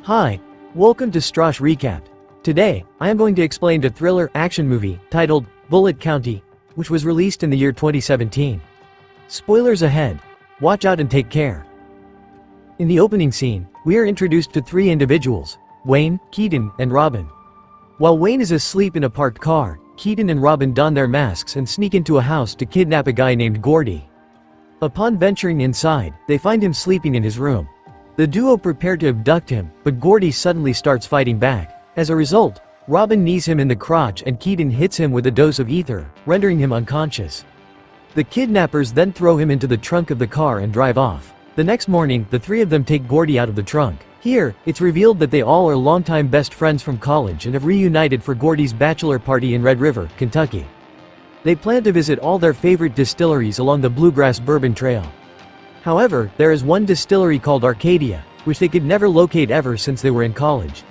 Hi, welcome to Starz Recap. Today, I am going to explain the thriller action movie titled Bulitt County, which was released in the year 2017. Spoilers ahead. Watch out and take care. In the opening scene, we are introduced to three individuals: Wayne, Keaton, and Robin. While Wayne is asleep in a parked car, Keaton and Robin don their masks and sneak into a house to kidnap a guy named Gordy. Upon venturing inside, they find him sleeping in his room. The duo prepare to abduct him, but Gordy suddenly starts fighting back. As a result, Robin knees him in the crotch and Keaton hits him with a dose of ether, rendering him unconscious. The kidnappers then throw him into the trunk of the car and drive off. The next morning, the three of them take Gordy out of the trunk. Here, it's revealed that they all are longtime best friends from college and have reunited for Gordy's bachelor party in Red River, Kentucky. They plan to visit all their favorite distilleries along the Bluegrass Bourbon Trail. However, there is one distillery called Arcadia, which they could never locate ever since they were in college.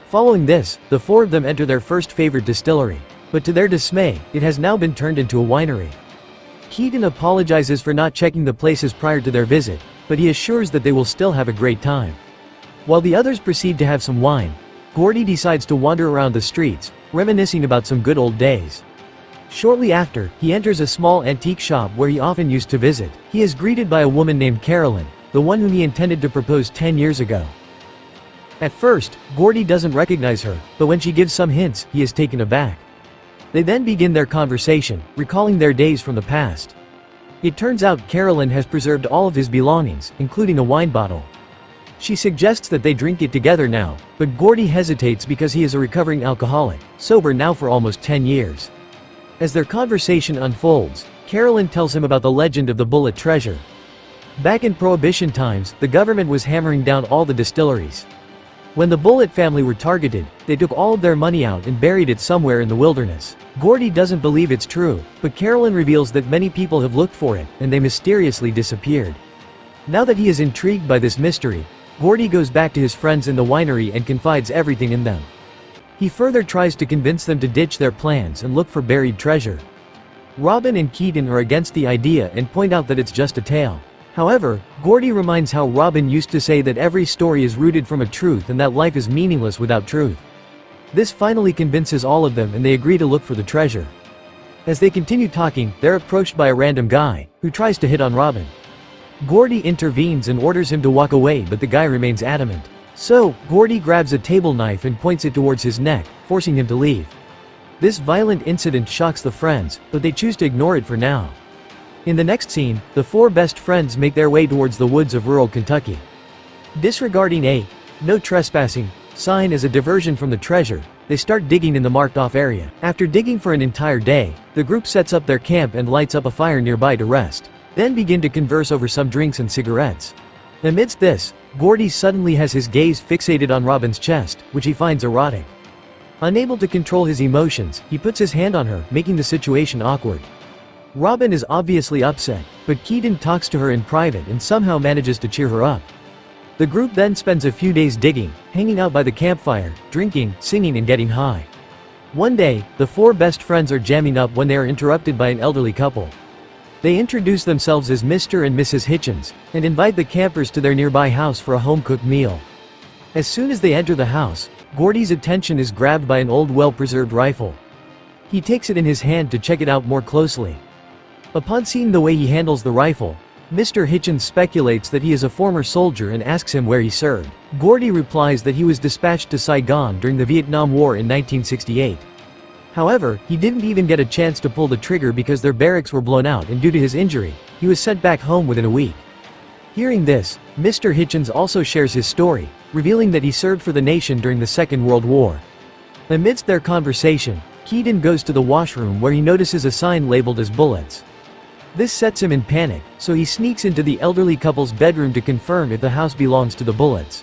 Following this, the four of them enter their first favorite distillery, but to their dismay, it has now been turned into a winery. Keaton apologizes for not checking the places prior to their visit, but he assures that they will still have a great time. While the others proceed to have some wine, Gordy decides to wander around the streets, reminiscing about some good old days. Shortly after, he enters a small antique shop where he often used to visit. He is greeted by a woman named Carolyn, the one whom he intended to propose 10 years ago. At first, Gordy doesn't recognize her, but when she gives some hints, he is taken aback. They then begin their conversation, recalling their days from the past. It turns out Carolyn has preserved all of his belongings, including a wine bottle. She suggests that they drink it together now, but Gordy hesitates because he is a recovering alcoholic, sober now for almost 10 years. As their conversation unfolds, Carolyn tells him about the legend of the Bulitt treasure. Back in Prohibition times, the government was hammering down all the distilleries. When the Bulitt family were targeted, they took all of their money out and buried it somewhere in the wilderness. Gordy doesn't believe it's true, but Carolyn reveals that many people have looked for it, and they mysteriously disappeared. Now that he is intrigued by this mystery, Gordy goes back to his friends in the winery and confides everything in them. He further tries to convince them to ditch their plans and look for buried treasure. Robin and Keaton are against the idea and point out that it's just a tale. However, Gordy reminds how Robin used to say that every story is rooted from a truth and that life is meaningless without truth. This finally convinces all of them and they agree to look for the treasure. As they continue talking, they're approached by a random guy, who tries to hit on Robin. Gordy intervenes and orders him to walk away, but the guy remains adamant. So, Gordy grabs a table knife and points it towards his neck, forcing him to leave. This violent incident shocks the friends, but they choose to ignore it for now. In the next scene, the four best friends make their way towards the woods of rural Kentucky. Disregarding a "no trespassing" sign as a diversion from the treasure, they start digging in the marked-off area. After digging for an entire day, the group sets up their camp and lights up a fire nearby to rest, then begin to converse over some drinks and cigarettes. Amidst this, Gordy suddenly has his gaze fixated on Robin's chest, which he finds erotic. Unable to control his emotions, he puts his hand on her, making the situation awkward. Robin is obviously upset, but Keaton talks to her in private and somehow manages to cheer her up. The group then spends a few days digging, hanging out by the campfire, drinking, singing and getting high. One day, the four best friends are jamming up when they are interrupted by an elderly couple. They introduce themselves as Mr. and Mrs. Hitchens, and invite the campers to their nearby house for a home-cooked meal. As soon as they enter the house, Gordy's attention is grabbed by an old well-preserved rifle. He takes it in his hand to check it out more closely. Upon seeing the way he handles the rifle, Mr. Hitchens speculates that he is a former soldier and asks him where he served. Gordy replies that he was dispatched to Saigon during the Vietnam War in 1968. However, he didn't even get a chance to pull the trigger because their barracks were blown out, and due to his injury, he was sent back home within a week. Hearing this, Mr. Hitchens also shares his story, revealing that he served for the nation during the Second World War. Amidst their conversation, Keaton goes to the washroom where he notices a sign labeled as Bullets. This sets him in panic, so he sneaks into the elderly couple's bedroom to confirm if the house belongs to the Bullits.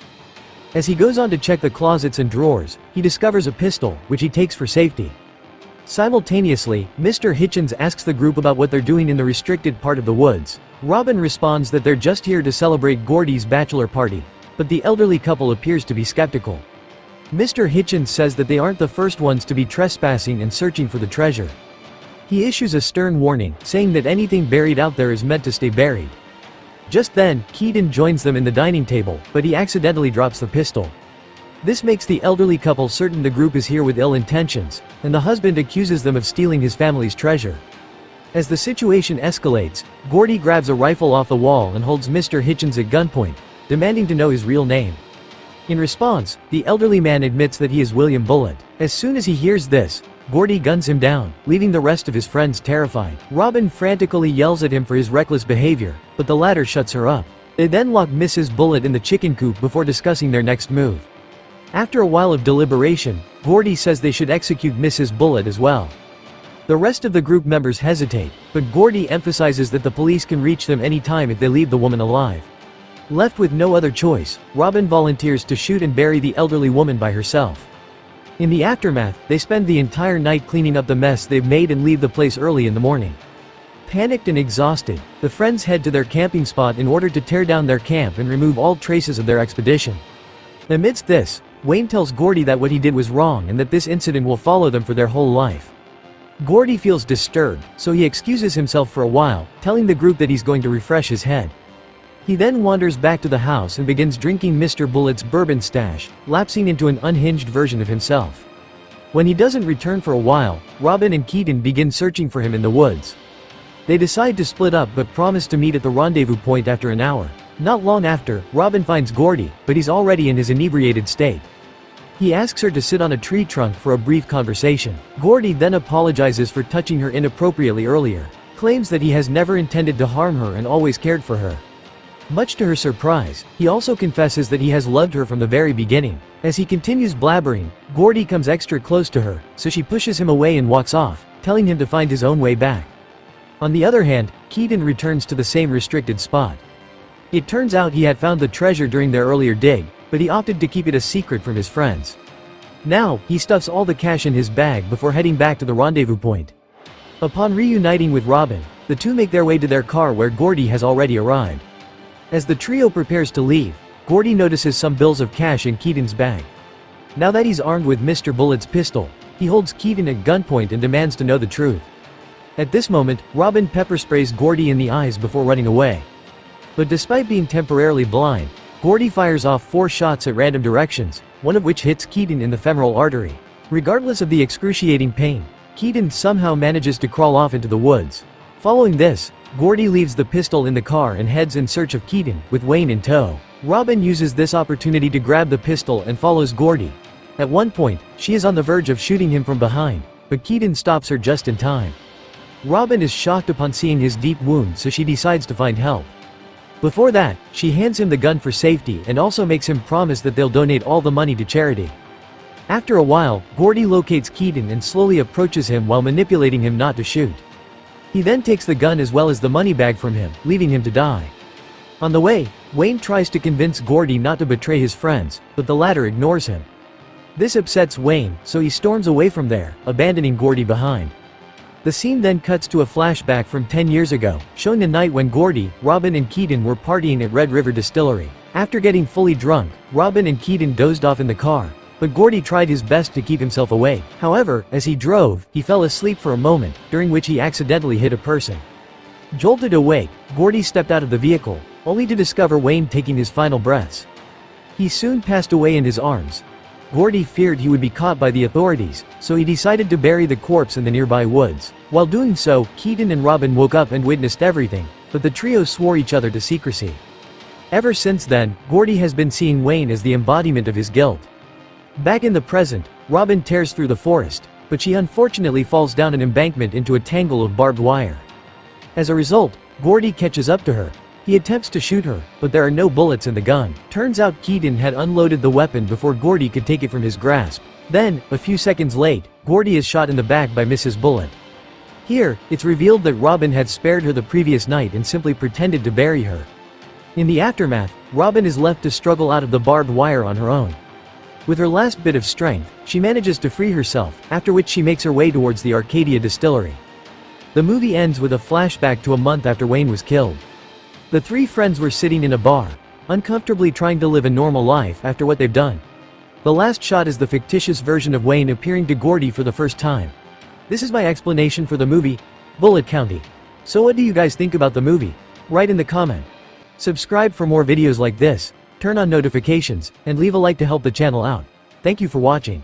As he goes on to check the closets and drawers, he discovers a pistol, which he takes for safety. Simultaneously, Mr. Hitchens asks the group about what they're doing in the restricted part of the woods. Robin responds that they're just here to celebrate Gordy's bachelor party, but the elderly couple appears to be skeptical. Mr. Hitchens says that they aren't the first ones to be trespassing and searching for the treasure. He issues a stern warning, saying that anything buried out there is meant to stay buried. Just then, Keaton joins them in the dining table, but he accidentally drops the pistol. This makes the elderly couple certain the group is here with ill intentions, and the husband accuses them of stealing his family's treasure. As the situation escalates, Gordy grabs a rifle off the wall and holds Mr. Hitchens at gunpoint, demanding to know his real name. In response, the elderly man admits that he is William Bulitt. As soon as he hears this, Gordy guns him down, leaving the rest of his friends terrified. Robin frantically yells at him for his reckless behavior, but the latter shuts her up. They then lock Mrs. Bulitt in the chicken coop before discussing their next move. After a while of deliberation, Gordy says they should execute Mrs. Bulitt as well. The rest of the group members hesitate, but Gordy emphasizes that the police can reach them any time if they leave the woman alive. Left with no other choice, Robin volunteers to shoot and bury the elderly woman by herself. In the aftermath, they spend the entire night cleaning up the mess they've made and leave the place early in the morning. Panicked and exhausted, the friends head to their camping spot in order to tear down their camp and remove all traces of their expedition. Amidst this, Wayne tells Gordy that what he did was wrong and that this incident will follow them for their whole life. Gordy feels disturbed, so he excuses himself for a while, telling the group that he's going to refresh his head. He then wanders back to the house and begins drinking Mr. Bullitt's bourbon stash, lapsing into an unhinged version of himself. When he doesn't return for a while, Robin and Keaton begin searching for him in the woods. They decide to split up but promise to meet at the rendezvous point after an hour. Not long after, Robin finds Gordy, but he's already in his inebriated state. He asks her to sit on a tree trunk for a brief conversation. Gordy then apologizes for touching her inappropriately earlier, claims that he has never intended to harm her and always cared for her. Much to her surprise, he also confesses that he has loved her from the very beginning. As he continues blabbering, Gordy comes extra close to her, so she pushes him away and walks off, telling him to find his own way back. On the other hand, Keaton returns to the same restricted spot. It turns out he had found the treasure during their earlier dig, but he opted to keep it a secret from his friends. Now, he stuffs all the cash in his bag before heading back to the rendezvous point. Upon reuniting with Robin, the two make their way to their car where Gordy has already arrived. As the trio prepares to leave, Gordy notices some bills of cash in Keaton's bag. Now that he's armed with Mr. Bullitt's pistol, he holds Keaton at gunpoint and demands to know the truth. At this moment, Robin pepper sprays Gordy in the eyes before running away. But despite being temporarily blind, Gordy fires off 4 shots at random directions, one of which hits Keaton in the femoral artery. Regardless of the excruciating pain, Keaton somehow manages to crawl off into the woods. Following this, Gordy leaves the pistol in the car and heads in search of Keaton, with Wayne in tow. Robin uses this opportunity to grab the pistol and follows Gordy. At one point, she is on the verge of shooting him from behind, but Keaton stops her just in time. Robin is shocked upon seeing his deep wound, so she decides to find help. Before that, she hands him the gun for safety and also makes him promise that they'll donate all the money to charity. After a while, Gordy locates Keaton and slowly approaches him while manipulating him not to shoot. He then takes the gun as well as the money bag from him, leaving him to die. On the way, Wayne tries to convince Gordy not to betray his friends, but the latter ignores him. This upsets Wayne, so he storms away from there, abandoning Gordy behind. The scene then cuts to a flashback from 10 years ago, showing the night when Gordy, Robin and Keaton were partying at Red River Distillery. After getting fully drunk, Robin and Keaton dozed off in the car, but Gordy tried his best to keep himself awake. However, as he drove, he fell asleep for a moment, during which he accidentally hit a person. Jolted awake, Gordy stepped out of the vehicle, only to discover Wayne taking his final breaths. He soon passed away in his arms. Gordy feared he would be caught by the authorities, so he decided to bury the corpse in the nearby woods. While doing so, Keaton and Robin woke up and witnessed everything, but the trio swore each other to secrecy. Ever since then, Gordy has been seeing Wayne as the embodiment of his guilt. Back in the present, Robin tears through the forest, but she unfortunately falls down an embankment into a tangle of barbed wire. As a result, Gordy catches up to her. He attempts to shoot her, but there are no bullets in the gun. Turns out Keaton had unloaded the weapon before Gordy could take it from his grasp. Then, a few seconds late, Gordy is shot in the back by Mrs. Bulitt. Here, it's revealed that Robin had spared her the previous night and simply pretended to bury her. In the aftermath, Robin is left to struggle out of the barbed wire on her own. With her last bit of strength, she manages to free herself, after which she makes her way towards the Arcadia distillery. The movie ends with a flashback to a month after Wayne was killed. The 3 friends were sitting in a bar, uncomfortably trying to live a normal life after what they've done. The last shot is the fictitious version of Wayne appearing to Gordy for the first time. This is my explanation for the movie, Bulitt County. So what do you guys think about the movie? Write in the comment. Subscribe for more videos like this. turn on notifications, and leave a like to help the channel out. Thank you for watching.